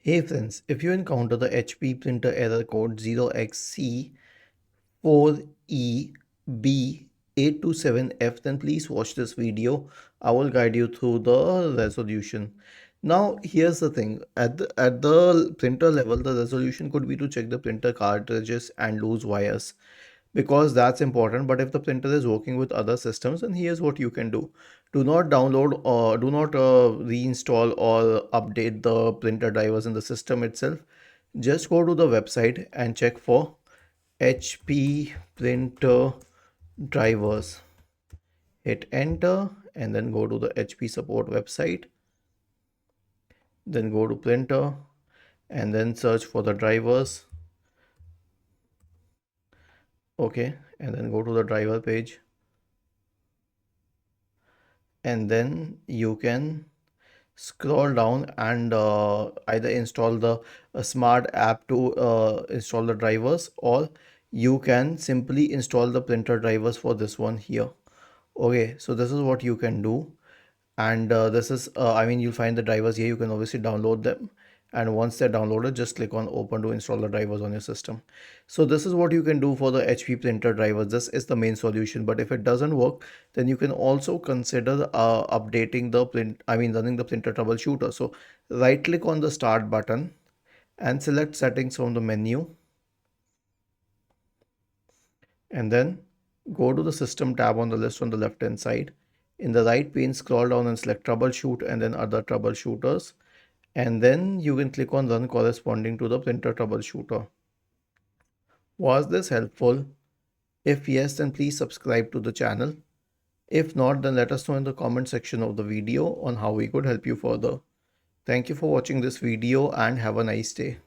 Hey friends, if you encounter the HP printer error code 0xc4eb827f, then please watch this video. I will guide you through the resolution. Now, here's the thing. At the printer level, the resolution could be to check the printer cartridges and loose wires because that's important. But if the printer is working with other systems, then here's what you can do. Do not download or do not reinstall or update the printer drivers in the system itself. Just go to the website and check for HP printer drivers. Hit enter and then go to the HP support website. Then go to printer and then search for the drivers. Okay, and then go to the driver page. And then you can scroll down and either install the smart app to install the drivers, or you can simply install the printer drivers for this one here. Okay, so this is what you can do. And this is I mean, you'll find the drivers here. You can obviously download them, and once they're downloaded, just click on open to install the drivers on your system. So this is what you can do for the HP printer drivers. This is the main solution, but if it doesn't work, then you can also consider updating the running the printer troubleshooter. So right click on the start button and select settings from the menu, and then go to the system tab on the list on the left hand side. In the right pane, scroll down and select troubleshoot and then other troubleshooters, and then you can click on run corresponding to the printer troubleshooter. Was this helpful? If yes, then please subscribe to the channel. If not, then let us know in the comment section of the video on how we could help you further. Thank you for watching this video and have a nice day.